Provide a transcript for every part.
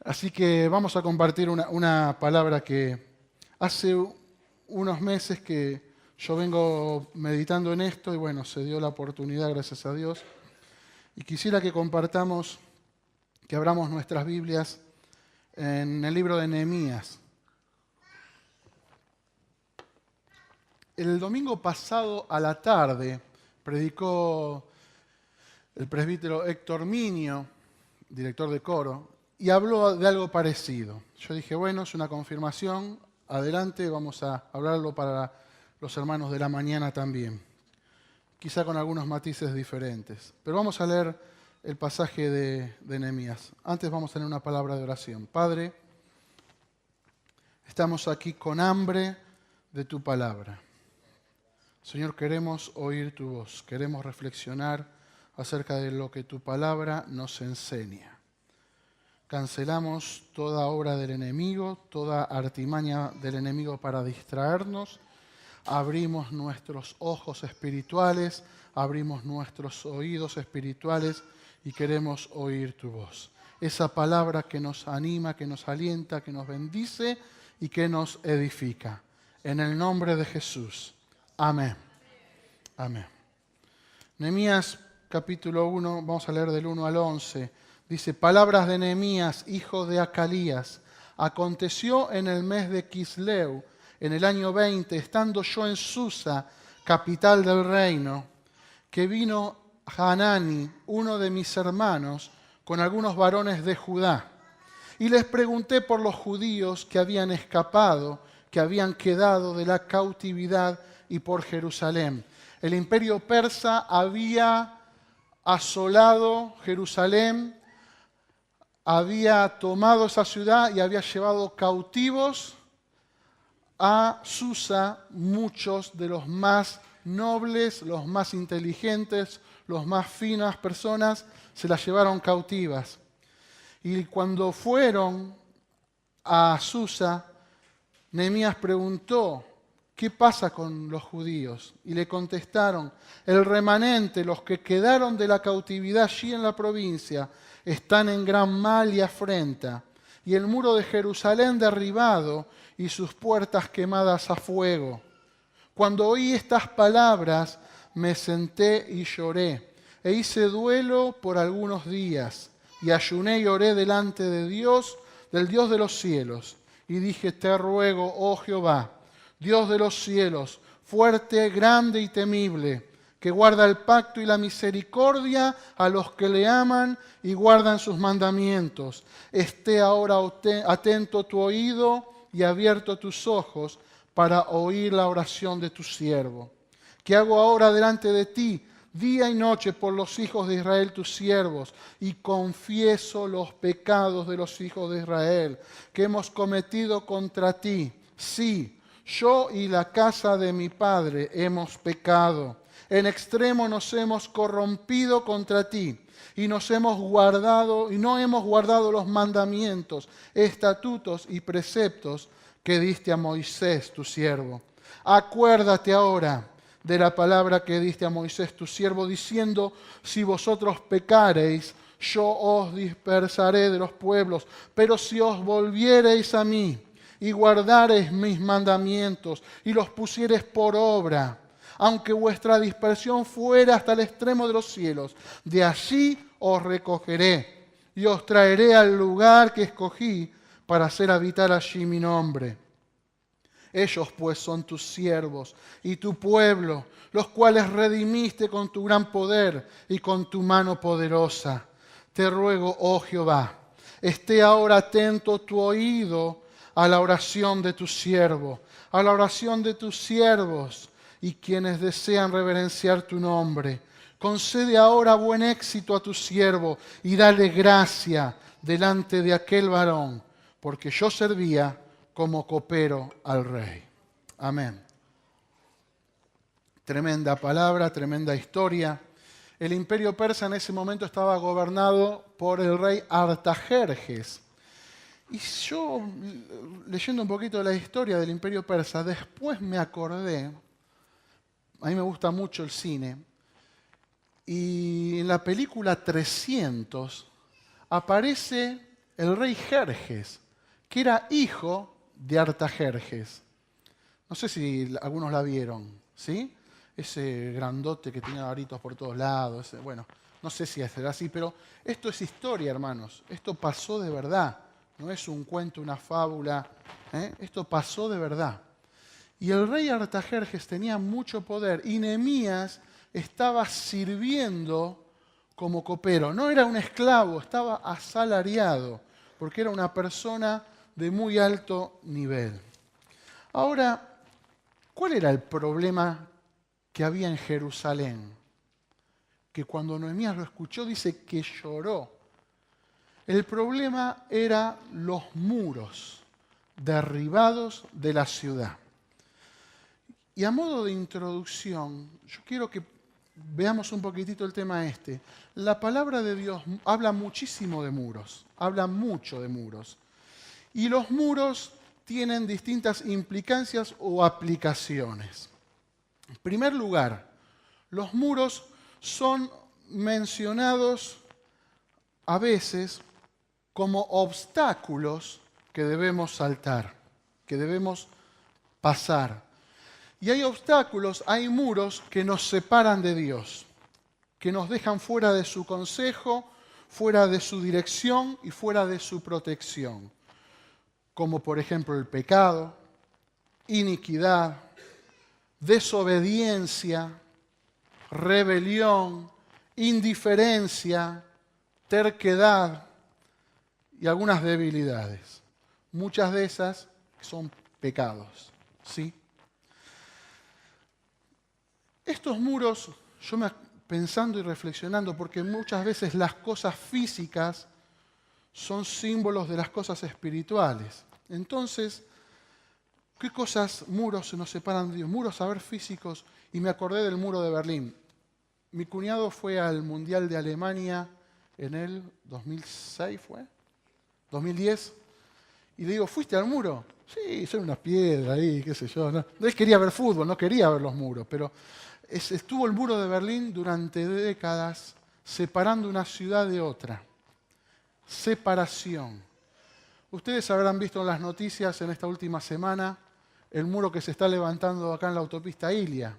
Así que vamos a compartir una palabra que hace unos meses que yo vengo meditando en esto y bueno, se dio la oportunidad, gracias a Dios. Y quisiera que compartamos, que abramos nuestras Biblias en el libro de Nehemías. El domingo pasado a la tarde predicó el presbítero Héctor Minio, director de coro, y habló de algo parecido. Yo dije, bueno, es una confirmación, adelante, vamos a hablarlo para los hermanos de la mañana también, quizá con algunos matices diferentes. Pero vamos a leer el pasaje de Nehemías. Antes vamos a tener una palabra de oración. Padre, estamos aquí con hambre de tu palabra. Señor, queremos oír tu voz, queremos reflexionar acerca de lo que tu palabra nos enseña. Cancelamos toda obra del enemigo, toda artimaña del enemigo para distraernos. Abrimos nuestros ojos espirituales, abrimos nuestros oídos espirituales y queremos oír tu voz. Esa palabra que nos anima, que nos alienta, que nos bendice y que nos edifica. En el nombre de Jesús. Amén. Amén. Nehemías capítulo 1, vamos a leer del 1 al 11. Dice, palabras de Nehemías, hijo de Acalías. Aconteció en el mes de Quisleu, en el año 20, estando yo en Susa, capital del reino, que vino Hanani, uno de mis hermanos, con algunos varones de Judá. Y les pregunté por los judíos que habían escapado, que habían quedado de la cautividad y por Jerusalén. El imperio persa había asolado Jerusalén, había tomado esa ciudad y había llevado cautivos a Susa muchos de los más nobles, los más inteligentes, los más finas personas, se las llevaron cautivas. Y cuando fueron a Susa, Nehemías preguntó, ¿qué pasa con los judíos? Y le contestaron, el remanente, los que quedaron de la cautividad allí en la provincia, están en gran mal y afrenta, y el muro de Jerusalén derribado y sus puertas quemadas a fuego. Cuando oí estas palabras, me senté y lloré, e hice duelo por algunos días, y ayuné y oré delante de Dios, del Dios de los cielos, y dije, te ruego, oh Jehová, Dios de los cielos, fuerte, grande y temible, que guarda el pacto y la misericordia a los que le aman y guardan sus mandamientos. Esté ahora atento tu oído y abierto tus ojos para oír la oración de tu siervo. Que hago ahora delante de ti, día y noche por los hijos de Israel, tus siervos, y confieso los pecados de los hijos de Israel que hemos cometido contra ti. Sí, yo y la casa de mi padre hemos pecado. En extremo nos hemos corrompido contra ti y no hemos guardado los mandamientos, estatutos y preceptos que diste a Moisés, tu siervo. Acuérdate ahora de la palabra que diste a Moisés, tu siervo, diciendo, si vosotros pecareis, yo os dispersaré de los pueblos, pero si os volviereis a mí y guardareis mis mandamientos y los pusiereis por obra, aunque vuestra dispersión fuera hasta el extremo de los cielos, de allí os recogeré y os traeré al lugar que escogí para hacer habitar allí mi nombre. Ellos pues son tus siervos y tu pueblo, los cuales redimiste con tu gran poder y con tu mano poderosa. Te ruego, oh Jehová, esté ahora atento tu oído a la oración de tu siervo, a la oración de tus siervos y quienes desean reverenciar tu nombre. Concede ahora buen éxito a tu siervo y dale gracia delante de aquel varón, porque yo servía como copero al rey. Amén. Tremenda palabra, tremenda historia. El imperio persa en ese momento estaba gobernado por el rey Artajerjes. Y yo, leyendo un poquito de la historia del imperio persa, después me acordé, a mí me gusta mucho el cine, y en la película 300 aparece el rey Jerjes, que era hijo de Artajerjes. No sé si algunos la vieron, ¿sí? Ese grandote que tenía varitos por todos lados. Bueno, no sé si será así, pero esto es historia, hermanos. Esto pasó de verdad. No es un cuento, una fábula. Esto pasó de verdad. Y el rey Artajerjes tenía mucho poder y Nehemías estaba sirviendo como copero. No era un esclavo, estaba asalariado, porque era una persona de muy alto nivel. Ahora, ¿cuál era el problema que había en Jerusalén? Que cuando Nehemías lo escuchó dice que lloró. El problema era los muros derribados de la ciudad. Y a modo de introducción, yo quiero que veamos un poquitito el tema este. La palabra de Dios habla muchísimo de muros, habla mucho de muros. Y los muros tienen distintas implicancias o aplicaciones. En primer lugar, los muros son mencionados a veces como obstáculos que debemos saltar, que debemos pasar. Y hay obstáculos, hay muros que nos separan de Dios, que nos dejan fuera de su consejo, fuera de su dirección y fuera de su protección. Como por ejemplo el pecado, iniquidad, desobediencia, rebelión, indiferencia, terquedad y algunas debilidades. Muchas de esas son pecados, ¿sí? Estos muros, pensando y reflexionando, porque muchas veces las cosas físicas son símbolos de las cosas espirituales. Entonces, ¿qué cosas, muros nos separan de Dios? Muros, a ver, físicos, y me acordé del muro de Berlín. Mi cuñado fue al Mundial de Alemania en el 2006, ¿fue? 2010. Y le digo, ¿fuiste al muro? Sí, son unas piedras ahí, qué sé yo. ¿No? Él quería ver fútbol, no quería ver los muros, pero estuvo el muro de Berlín durante décadas separando una ciudad de otra. Separación. Ustedes habrán visto en las noticias en esta última semana el muro que se está levantando acá en la autopista Ilia.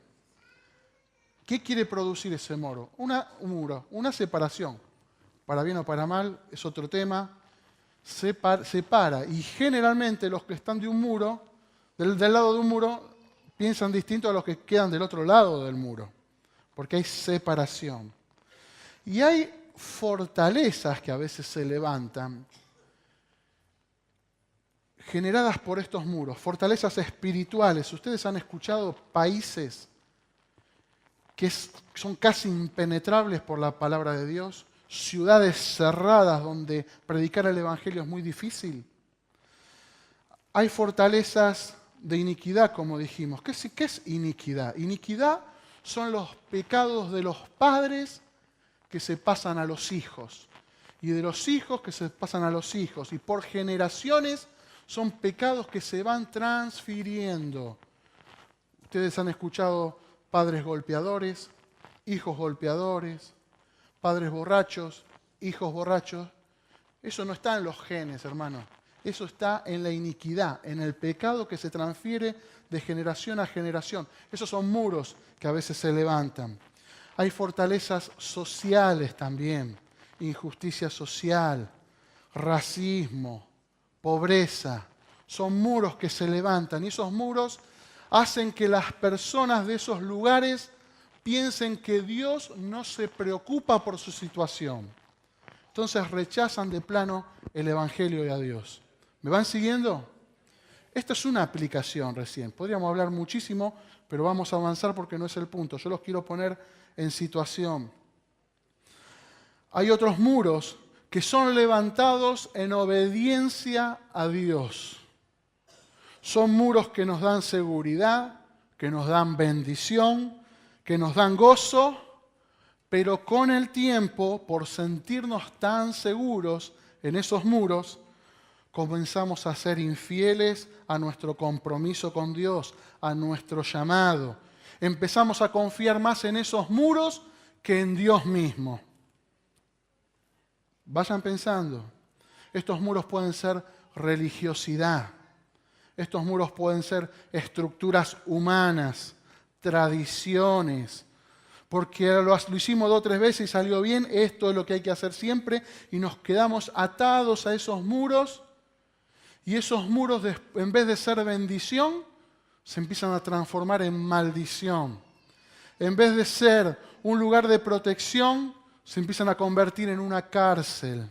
¿Qué quiere producir ese muro? Un muro, una separación. Para bien o para mal, es otro tema. Separa. Y generalmente los que están de un muro, del lado de un muro, piensan distinto a los que quedan del otro lado del muro. Porque hay separación. Y hay fortalezas que a veces se levantan generadas por estos muros, fortalezas espirituales. Ustedes han escuchado países que son casi impenetrables por la palabra de Dios, ciudades cerradas donde predicar el Evangelio es muy difícil. Hay fortalezas de iniquidad, como dijimos. ¿Qué es iniquidad? Iniquidad son los pecados de los padres que se pasan a los hijos y de los hijos que se pasan a los hijos. Y por generaciones son pecados que se van transfiriendo. Ustedes han escuchado padres golpeadores, hijos golpeadores, padres borrachos, hijos borrachos. Eso no está en los genes, hermano. Eso está en la iniquidad, en el pecado que se transfiere de generación a generación. Esos son muros que a veces se levantan. Hay fortalezas sociales también, injusticia social, racismo, pobreza. Son muros que se levantan y esos muros hacen que las personas de esos lugares piensen que Dios no se preocupa por su situación. Entonces rechazan de plano el Evangelio y a Dios. ¿Me van siguiendo? Esta es una aplicación recién. Podríamos hablar muchísimo, pero vamos a avanzar porque no es el punto. Yo los quiero poner en situación. Hay otros muros que son levantados en obediencia a Dios. Son muros que nos dan seguridad, que nos dan bendición, que nos dan gozo, pero con el tiempo, por sentirnos tan seguros en esos muros, comenzamos a ser infieles a nuestro compromiso con Dios, a nuestro llamado. Empezamos a confiar más en esos muros que en Dios mismo. Vayan pensando. Estos muros pueden ser religiosidad. Estos muros pueden ser estructuras humanas, tradiciones. Porque lo hicimos 2 o 3 veces y salió bien, esto es lo que hay que hacer siempre, y nos quedamos atados a esos muros, y esos muros, en vez de ser bendición, se empiezan a transformar en maldición. En vez de ser un lugar de protección, se empiezan a convertir en una cárcel.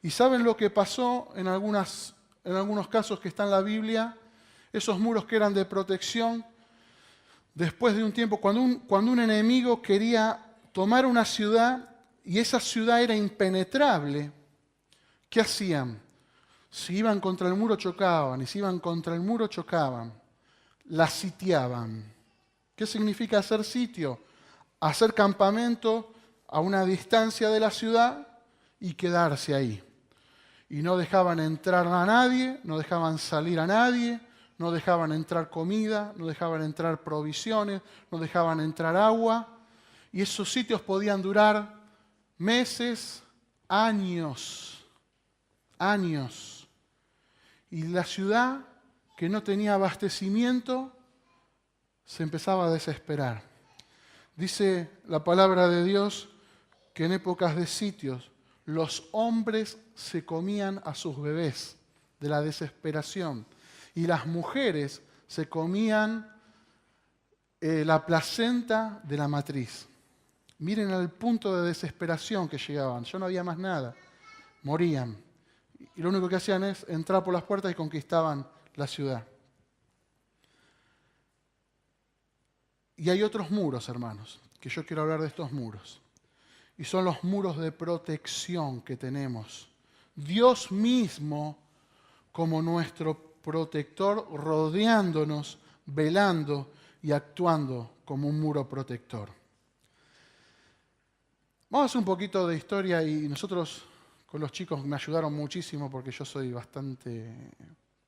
¿Y saben lo que pasó en algunos casos que está en la Biblia? Esos muros que eran de protección, después de un tiempo, cuando un enemigo quería tomar una ciudad y esa ciudad era impenetrable, ¿qué hacían? Si iban contra el muro chocaban, y si iban contra el muro chocaban, la sitiaban. ¿Qué significa hacer sitio? Hacer campamento a una distancia de la ciudad y quedarse ahí. Y no dejaban entrar a nadie, no dejaban salir a nadie, no dejaban entrar comida, no dejaban entrar provisiones, no dejaban entrar agua. Y esos sitios podían durar meses, años. Y la ciudad que no tenía abastecimiento se empezaba a desesperar. Dice la palabra de Dios que en épocas de sitios los hombres se comían a sus bebés de la desesperación y las mujeres se comían la placenta de la matriz. Miren el punto de desesperación que llegaban. Ya no había más nada. Morían. Y lo único que hacían es entrar por las puertas y conquistaban la ciudad. Y hay otros muros, hermanos, que yo quiero hablar de estos muros. Y son los muros de protección que tenemos. Dios mismo como nuestro protector, rodeándonos, velando y actuando como un muro protector. Vamos a hacer un poquito de historia y nosotros con los chicos me ayudaron muchísimo porque yo soy bastante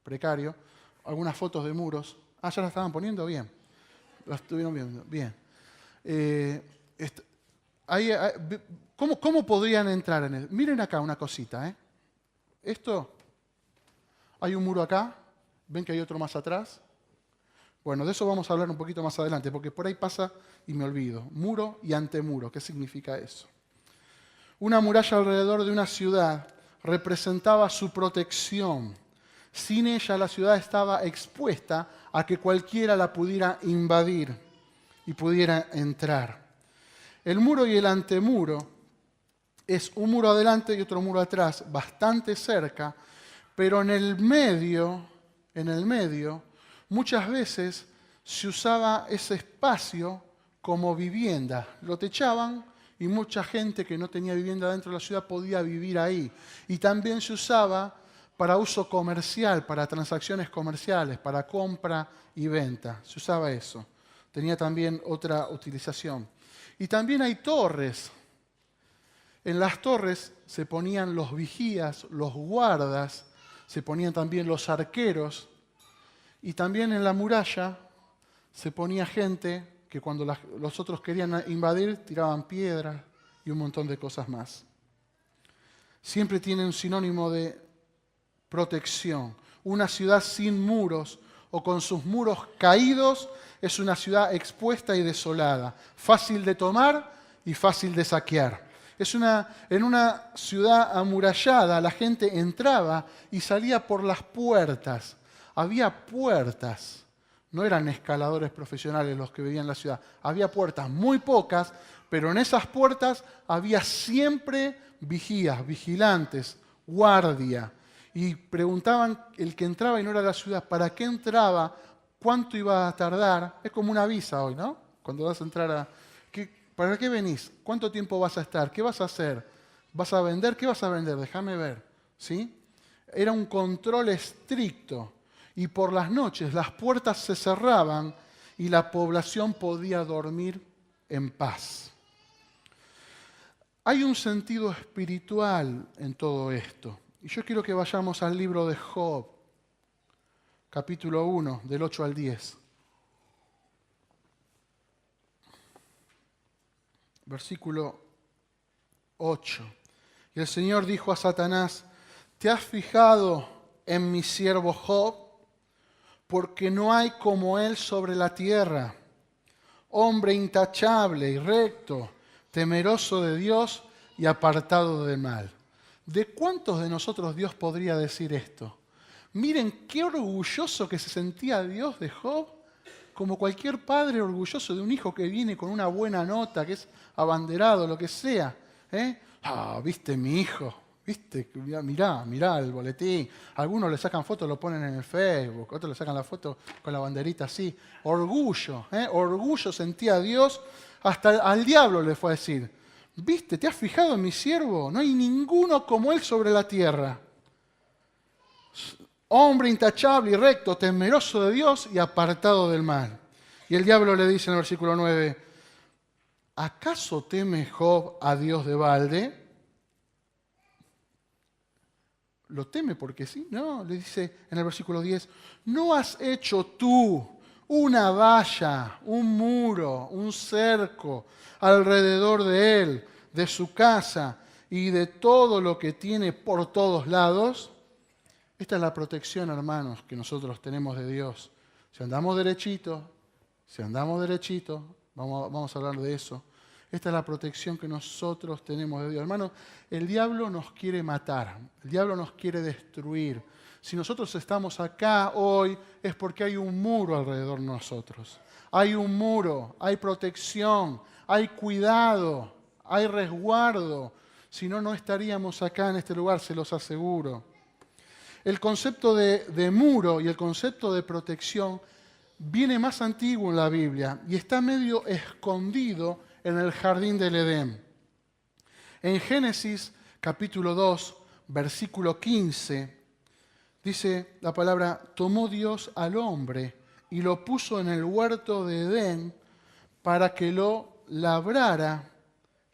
precario. Algunas fotos de muros. Ah, ¿ya las estaban poniendo? Bien. Las estuvieron viendo. Bien. ¿Cómo podrían entrar en él? Miren acá una cosita. Esto, hay un muro acá. ¿Ven que hay otro más atrás? Bueno, de eso vamos a hablar un poquito más adelante, porque por ahí pasa y me olvido. Muro y antemuro. ¿Qué significa eso? Una muralla alrededor de una ciudad representaba su protección. Sin ella la ciudad estaba expuesta a que cualquiera la pudiera invadir y pudiera entrar. El muro y el antemuro es un muro adelante y otro muro atrás, bastante cerca, pero en el medio, muchas veces se usaba ese espacio como vivienda. Lo techaban y mucha gente que no tenía vivienda dentro de la ciudad podía vivir ahí. Y también se usaba para uso comercial, para transacciones comerciales, para compra y venta. Se usaba eso. Tenía también otra utilización. Y también hay torres. En las torres se ponían los vigías, los guardas, se ponían también los arqueros. Y también en la muralla se ponía gente que cuando los otros querían invadir tiraban piedras y un montón de cosas más. Siempre tiene un sinónimo de protección. Una ciudad sin muros o con sus muros caídos es una ciudad expuesta y desolada, fácil de tomar y fácil de saquear. En una ciudad amurallada la gente entraba y salía por las puertas. Había puertas. No eran escaladores profesionales los que vivían en la ciudad. Había puertas, muy pocas, pero en esas puertas había siempre vigías, vigilantes, guardia. Y preguntaban el que entraba y no era de la ciudad, ¿para qué entraba? ¿Cuánto iba a tardar? Es como una visa hoy, ¿no? Cuando vas a entrar ¿para qué venís? ¿Cuánto tiempo vas a estar? ¿Qué vas a hacer? ¿Vas a vender? ¿Qué vas a vender? Déjame ver. ¿Sí? Era un control estricto. Y por las noches las puertas se cerraban y la población podía dormir en paz. Hay un sentido espiritual en todo esto. Y yo quiero que vayamos al libro de Job, capítulo 1, del 8 al 10. Versículo 8. Y el Señor dijo a Satanás: ¿te has fijado en mi siervo Job? Porque no hay como él sobre la tierra, hombre intachable y recto, temeroso de Dios y apartado del mal. ¿De cuántos de nosotros Dios podría decir esto? Miren qué orgulloso que se sentía Dios de Job, como cualquier padre orgulloso de un hijo que viene con una buena nota, que es abanderado, lo que sea. Viste mi hijo, viste, mirá el boletín. Algunos le sacan fotos, lo ponen en el Facebook, otros le sacan la foto con la banderita así. Orgullo, orgullo sentía Dios, hasta al diablo le fue a decir, viste, ¿te has fijado en mi siervo? No hay ninguno como él sobre la tierra. Hombre intachable y recto, temeroso de Dios y apartado del mal. Y el diablo le dice en el versículo 9, ¿acaso teme Job a Dios de balde? ¿Lo teme porque sí? No, le dice en el versículo 10, ¿no has hecho tú una valla, un muro, un cerco alrededor de él, de su casa y de todo lo que tiene por todos lados? Esta es la protección, hermanos, que nosotros tenemos de Dios. Si andamos derechito, vamos a hablar de eso. Esta es la protección que nosotros tenemos de Dios. Hermanos, el diablo nos quiere matar, el diablo nos quiere destruir. Si nosotros estamos acá hoy es porque hay un muro alrededor de nosotros. Hay un muro, hay protección, hay cuidado, hay resguardo. Si no, no estaríamos acá en este lugar, se los aseguro. El concepto de muro y el concepto de protección viene más antiguo en la Biblia y está medio escondido en el jardín del Edén. En Génesis capítulo 2, versículo 15, dice la palabra, tomó Dios al hombre y lo puso en el huerto de Edén para que lo labrara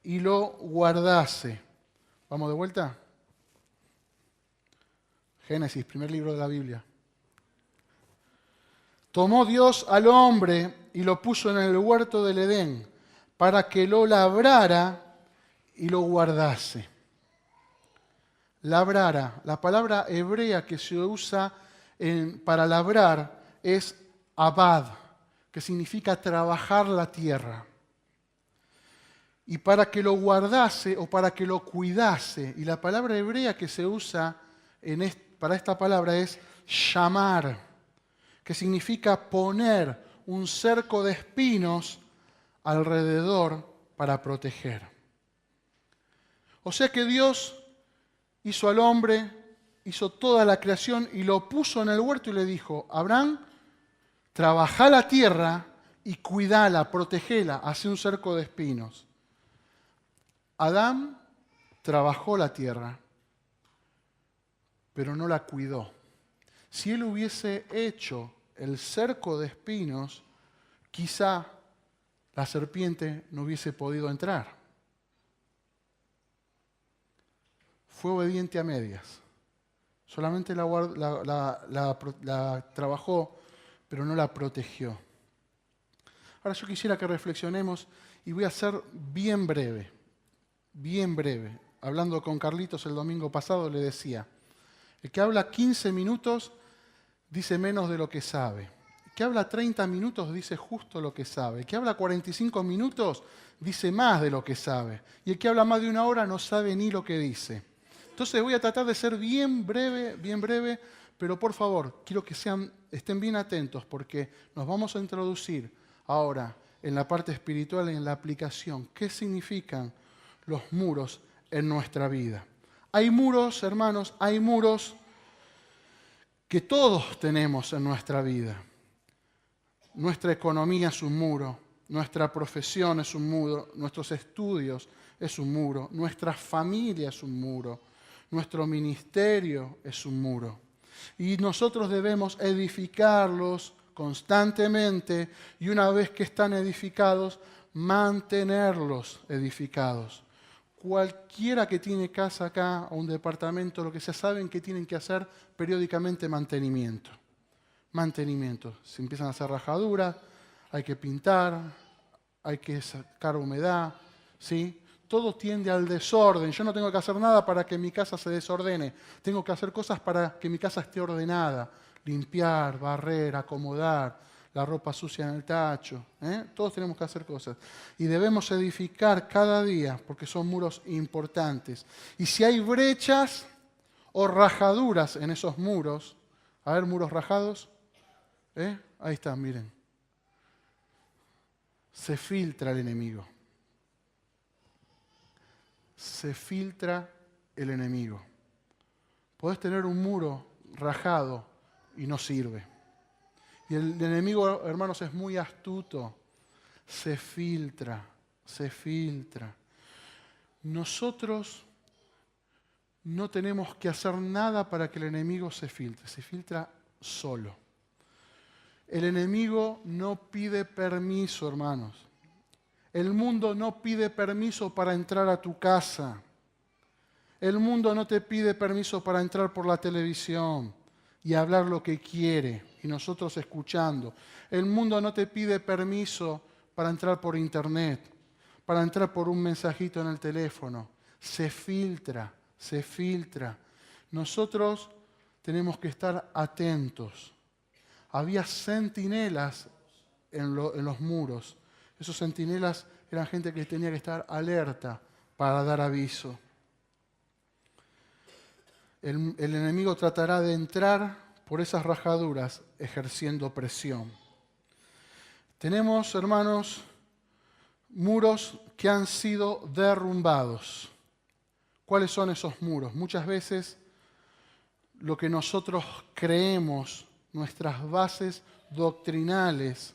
y lo guardase. ¿Vamos de vuelta? Génesis, primer libro de la Biblia. Tomó Dios al hombre y lo puso en el huerto del Edén para que lo labrara y lo guardase. Labrara, la palabra hebrea que se usa para labrar es abad, que significa trabajar la tierra. Y para que lo guardase o para que lo cuidase, y la palabra hebrea que se usa para esta palabra es shamar, que significa poner un cerco de espinos alrededor para proteger. O sea que Dios hizo al hombre, hizo toda la creación y lo puso en el huerto y le dijo, Abraham, trabajá la tierra y cuidala, protegela, hace un cerco de espinos. Adán trabajó la tierra, pero no la cuidó. Si él hubiese hecho el cerco de espinos, quizá la serpiente no hubiese podido entrar. Fue obediente a medias. Solamente la trabajó, pero no la protegió. Ahora yo quisiera que reflexionemos y voy a ser bien breve. Hablando con Carlitos el domingo pasado le decía, el que habla 15 minutos dice menos de lo que sabe. El que habla 30 minutos dice justo lo que sabe. El que habla 45 minutos dice más de lo que sabe. Y el que habla más de una hora no sabe ni lo que dice. Entonces voy a tratar de ser bien breve, pero por favor, quiero que estén bien atentos porque nos vamos a introducir ahora en la parte espiritual y en la aplicación. ¿Qué significan los muros en nuestra vida? Hay muros, hermanos, que todos tenemos en nuestra vida. Nuestra economía es un muro, nuestra profesión es un muro, nuestros estudios es un muro, nuestra familia es un muro, nuestro ministerio es un muro. Y nosotros debemos edificarlos constantemente y una vez que están edificados, mantenerlos edificados. Cualquiera que tiene casa acá o un departamento, lo que sea, saben que tienen que hacer periódicamente mantenimiento. Se empiezan a hacer rajaduras, hay que pintar, hay que sacar humedad, ¿sí? todo tiende al desorden. Yo no tengo que hacer nada para que mi casa se desordene. Tengo que hacer cosas para que mi casa esté ordenada. Limpiar, barrer, acomodar, la ropa sucia en el tacho. Todos tenemos que hacer cosas. Y debemos edificar cada día, porque son muros importantes. Y si hay brechas o rajaduras en esos muros, a ver, muros rajados, ahí están, miren. Se filtra el enemigo. Se filtra el enemigo. Podés tener un muro rajado y no sirve. Y el enemigo, hermanos, es muy astuto. Se filtra, se filtra. Nosotros no tenemos que hacer nada para que el enemigo se filtra solo. El enemigo no pide permiso, hermanos. El mundo no pide permiso para entrar a tu casa. El mundo no te pide permiso para entrar por la televisión y hablar lo que quiere y nosotros escuchando. El mundo no te pide permiso para entrar por internet, para entrar por un mensajito en el teléfono. Se filtra, se filtra. Nosotros tenemos que estar atentos. Había centinelas en los muros. Esos centinelas eran gente que tenía que estar alerta para dar aviso. El enemigo tratará de entrar por esas rajaduras ejerciendo presión. Tenemos, hermanos, muros que han sido derrumbados. ¿Cuáles son esos muros? Muchas veces lo que nosotros creemos, nuestras bases doctrinales,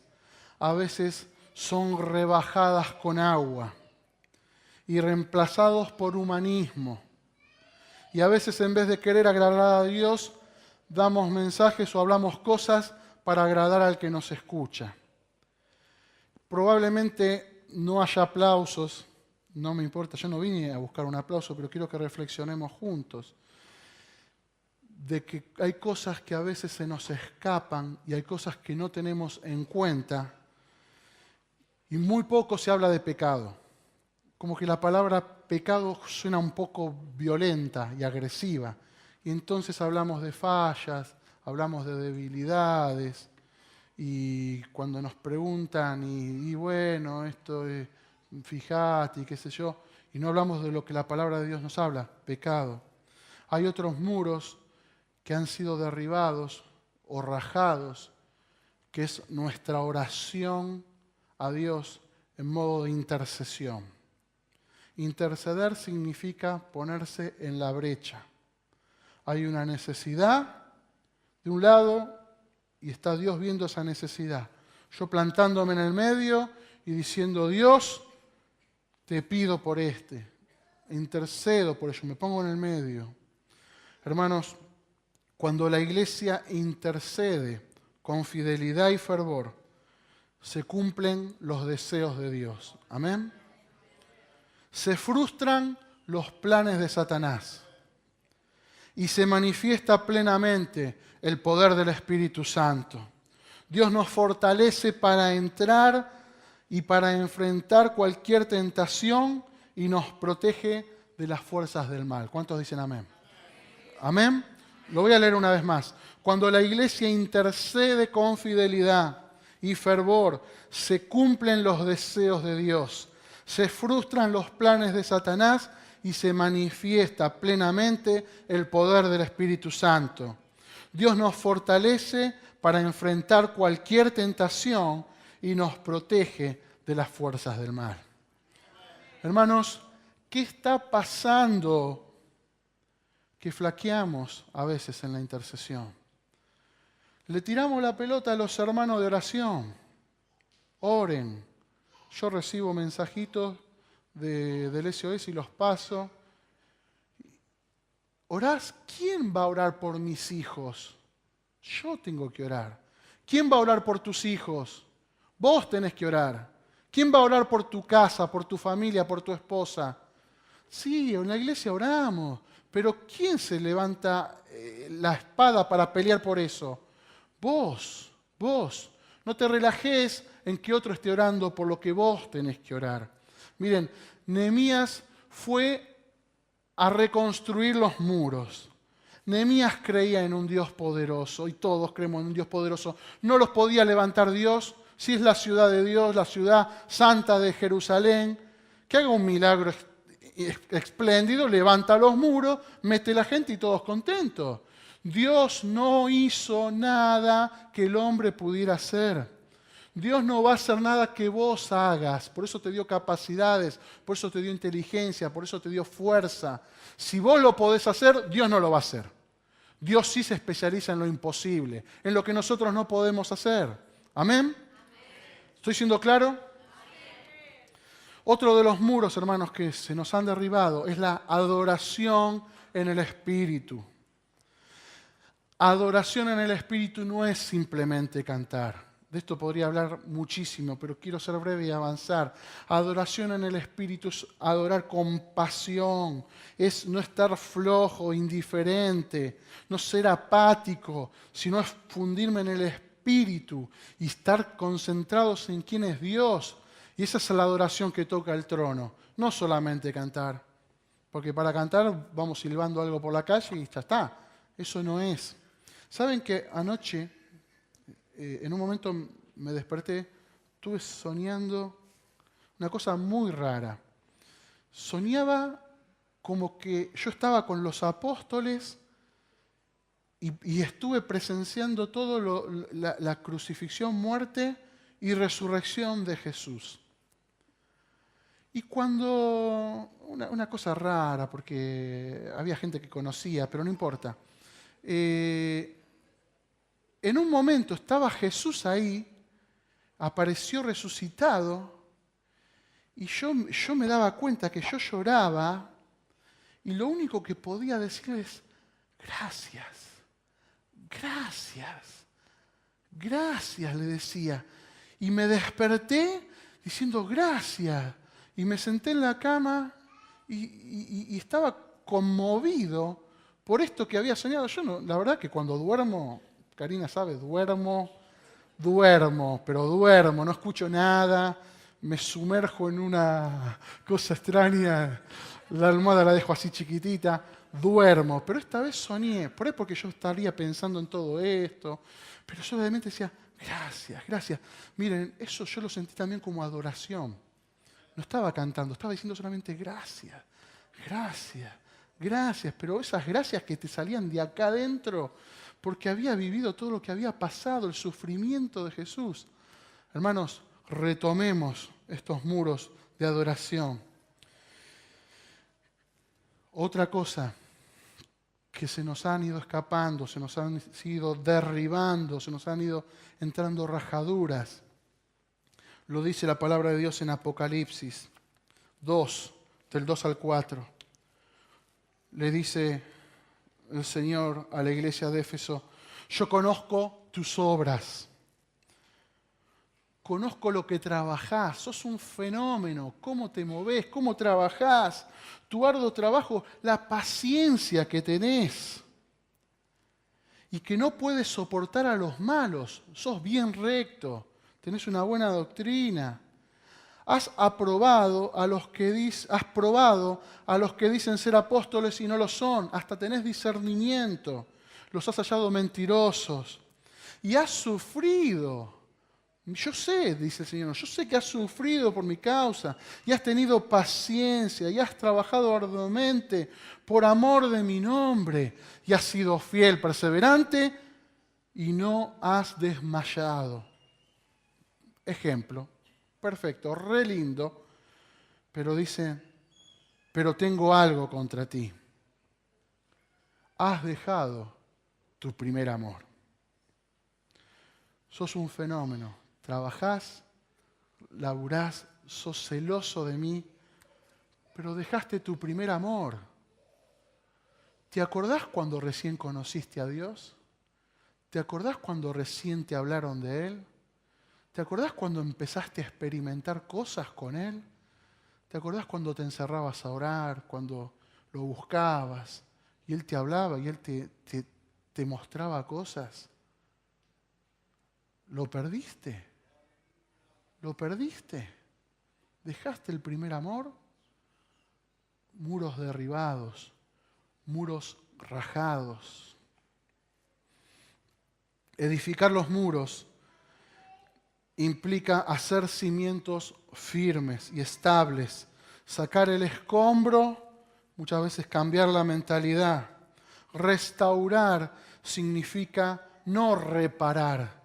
a veces son rebajadas con agua y reemplazados por humanismo. Y a veces en vez de querer agradar a Dios, damos mensajes o hablamos cosas para agradar al que nos escucha. Probablemente no haya aplausos, no me importa, yo no vine a buscar un aplauso, pero quiero que reflexionemos juntos de que hay cosas que a veces se nos escapan y hay cosas que no tenemos en cuenta. Y muy poco se habla de pecado. Como que la palabra pecado suena un poco violenta y agresiva. Y entonces hablamos de fallas, hablamos de debilidades. Y cuando nos preguntan, y bueno, esto es, fíjate, y qué sé yo, y no hablamos de lo que la palabra de Dios nos habla, pecado. Hay otros muros que han sido derribados o rajados, que es nuestra oración a Dios en modo de intercesión. Interceder significa ponerse en la brecha. Hay una necesidad de un lado y está Dios viendo esa necesidad. Yo plantándome en el medio y diciendo, Dios, te pido por este. Intercedo por ello, me pongo en el medio. Hermanos, cuando la iglesia intercede con fidelidad y fervor, se cumplen los deseos de Dios. Amén. Se frustran los planes de Satanás y se manifiesta plenamente el poder del Espíritu Santo. Dios nos fortalece para entrar y para enfrentar cualquier tentación y nos protege de las fuerzas del mal. ¿Cuántos dicen amén? Amén. Lo voy a leer una vez más. Cuando la iglesia intercede con fidelidad y fervor, se cumplen los deseos de Dios, se frustran los planes de Satanás y se manifiesta plenamente el poder del Espíritu Santo. Dios nos fortalece para enfrentar cualquier tentación y nos protege de las fuerzas del mal. Hermanos, ¿qué está pasando que flaqueamos a veces en la intercesión? Le tiramos la pelota a los hermanos de oración. Oren. Yo recibo mensajitos del SOS y los paso. ¿Orás? ¿Quién va a orar por mis hijos? Yo tengo que orar. ¿Quién va a orar por tus hijos? Vos tenés que orar. ¿Quién va a orar por tu casa, por tu familia, por tu esposa? Sí, en la iglesia oramos, pero ¿quién se levanta la espada para pelear por eso? Vos. No te relajes en que otro esté orando por lo que vos tenés que orar. Miren, Nehemías fue a reconstruir los muros. Nehemías creía en un Dios poderoso y todos creemos en un Dios poderoso. No los podía levantar Dios, si es la ciudad de Dios, la ciudad santa de Jerusalén, que haga un milagro espléndido, levanta los muros, mete la gente y todos contentos. Dios no hizo nada que el hombre pudiera hacer. Dios no va a hacer nada que vos hagas. Por eso te dio capacidades, por eso te dio inteligencia, por eso te dio fuerza. Si vos lo podés hacer, Dios no lo va a hacer. Dios sí se especializa en lo imposible, en lo que nosotros no podemos hacer. ¿Amén? ¿Estoy siendo claro? Otro de los muros, hermanos, que se nos han derribado es la adoración en el Espíritu. Adoración en el Espíritu no es simplemente cantar. De esto podría hablar muchísimo, pero quiero ser breve y avanzar. Adoración en el Espíritu es adorar con pasión, es no estar flojo, indiferente, no ser apático, sino es fundirme en el Espíritu y estar concentrados en quién es Dios. Y esa es la adoración que toca el trono, no solamente cantar. Porque para cantar vamos silbando algo por la calle y ya está. Eso no es. ¿Saben que anoche, en un momento me desperté, estuve soñando una cosa muy rara? Soñaba como que yo estaba con los apóstoles y estuve presenciando todo la crucifixión, muerte y resurrección de Jesús. Y cuando, una cosa rara, porque había gente que conocía, pero no importa. En un momento estaba Jesús ahí, apareció resucitado, y yo me daba cuenta que yo lloraba, y lo único que podía decir es, gracias, gracias, gracias, le decía. Y me desperté diciendo gracias. Y me senté en la cama y estaba conmovido por esto que había soñado. Yo no, la verdad que cuando duermo, Karina sabe, duermo, pero duermo, no escucho nada, me sumerjo en una cosa extraña, la almohada la dejo así chiquitita, duermo, pero esta vez soñé, por ahí porque yo estaría pensando en todo esto, pero yo realmente decía, gracias, gracias. Miren, eso yo lo sentí también como adoración. No estaba cantando, estaba diciendo solamente gracias, gracias, gracias, pero esas gracias que te salían de acá adentro, porque había vivido todo lo que había pasado, el sufrimiento de Jesús. Hermanos, retomemos estos muros de adoración. Otra cosa que se nos han ido escapando, se nos han ido derribando, se nos han ido entrando rajaduras. Lo dice la palabra de Dios en Apocalipsis 2, del 2 al 4. Le dice el Señor a la iglesia de Éfeso, yo conozco tus obras, conozco lo que trabajás, sos un fenómeno, cómo te movés, cómo trabajás, tu arduo trabajo, la paciencia que tenés y que no puedes soportar a los malos, sos bien recto. Tenés una buena doctrina. Has probado a los que dicen ser apóstoles y no lo son. Hasta tenés discernimiento. Los has hallado mentirosos. Y has sufrido. Yo sé, dice el Señor, yo sé que has sufrido por mi causa. Y has tenido paciencia. Y has trabajado arduamente por amor de mi nombre. Y has sido fiel, perseverante. Y no has desmayado. Ejemplo, perfecto, re lindo, pero dice, pero tengo algo contra ti. Has dejado tu primer amor. Sos un fenómeno, trabajás, laburás, sos celoso de mí, pero dejaste tu primer amor. ¿Te acordás cuando recién conociste a Dios? ¿Te acordás cuando recién te hablaron de Él? ¿Te acordás cuando empezaste a experimentar cosas con Él? ¿Te acordás cuando te encerrabas a orar, cuando lo buscabas y Él te hablaba y Él te mostraba cosas? ¿Lo perdiste? ¿Lo perdiste? ¿Dejaste el primer amor? muros derribados, muros rajados. Edificar los muros implica hacer cimientos firmes y estables, sacar el escombro, muchas veces cambiar la mentalidad. Restaurar significa no reparar.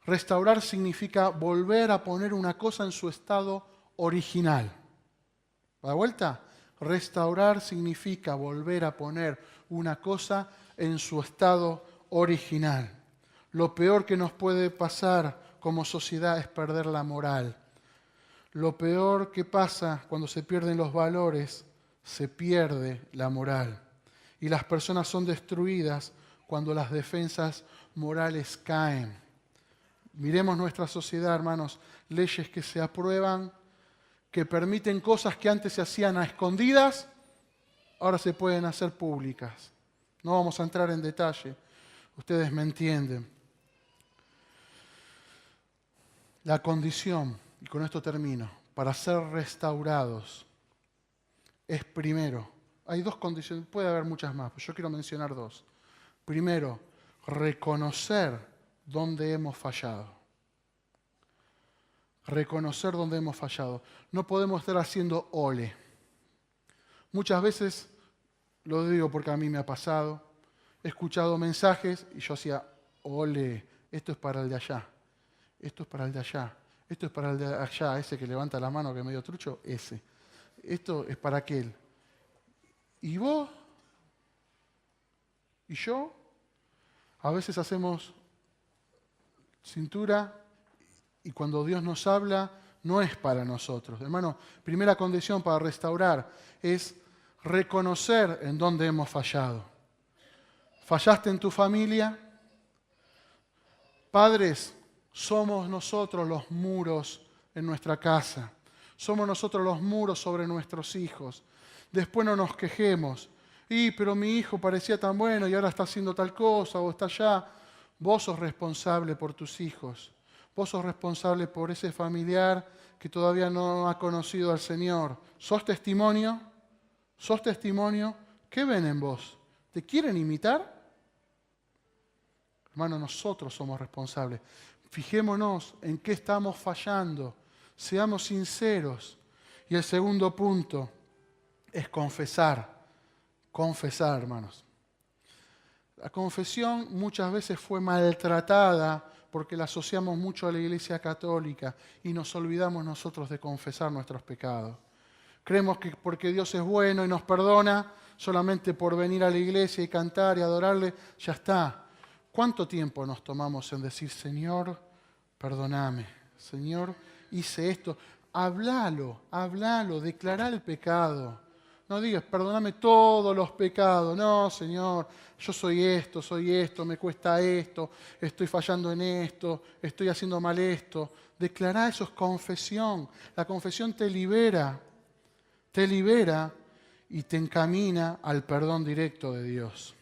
Restaurar significa volver a poner una cosa en su estado original. ¿Va de vuelta? Restaurar significa volver a poner una cosa en su estado original. Lo peor que nos puede pasar como sociedad es perder la moral. Lo peor que pasa cuando se pierden los valores, se pierde la moral. Y las personas son destruidas cuando las defensas morales caen. Miremos nuestra sociedad, hermanos, leyes que se aprueban, que permiten cosas que antes se hacían a escondidas, ahora se pueden hacer públicas. No vamos a entrar en detalle, ustedes me entienden. La condición, y con esto termino, para ser restaurados es primero, hay dos condiciones, puede haber muchas más, pero yo quiero mencionar dos. Primero, reconocer dónde hemos fallado. Reconocer dónde hemos fallado. No podemos estar haciendo ole. Muchas veces, lo digo porque a mí me ha pasado, he escuchado mensajes y yo hacía ole, esto es para el de allá, esto es para el de allá, esto es para el de allá, ese que levanta la mano que es medio trucho, ese. Esto es para aquel. ¿Y vos? ¿Y yo? A veces hacemos cintura y cuando Dios nos habla no es para nosotros. Hermano, primera condición para restaurar es reconocer en dónde hemos fallado. ¿Fallaste en tu familia? Padres, somos nosotros los muros en nuestra casa. Somos nosotros los muros sobre nuestros hijos. Después no nos quejemos. Pero mi hijo parecía tan bueno y ahora está haciendo tal cosa o está allá. Vos sos responsable por tus hijos. Vos sos responsable por ese familiar que todavía no ha conocido al Señor. ¿Sos testimonio? ¿Sos testimonio? ¿Qué ven en vos? ¿Te quieren imitar? Hermano, nosotros somos responsables. Fijémonos en qué estamos fallando. Seamos sinceros. Y el segundo punto es confesar. Confesar, hermanos. La confesión muchas veces fue maltratada porque la asociamos mucho a la Iglesia Católica y nos olvidamos nosotros de confesar nuestros pecados. Creemos que porque Dios es bueno y nos perdona, solamente por venir a la iglesia y cantar y adorarle, ya está. ¿Cuánto tiempo nos tomamos en decir, Señor, perdóname, Señor, hice esto? Hablalo, declará el pecado. No digas, perdóname todos los pecados. No, Señor, yo soy esto, me cuesta esto, estoy fallando en esto, estoy haciendo mal esto. Declará, eso es confesión. La confesión te libera y te encamina al perdón directo de Dios.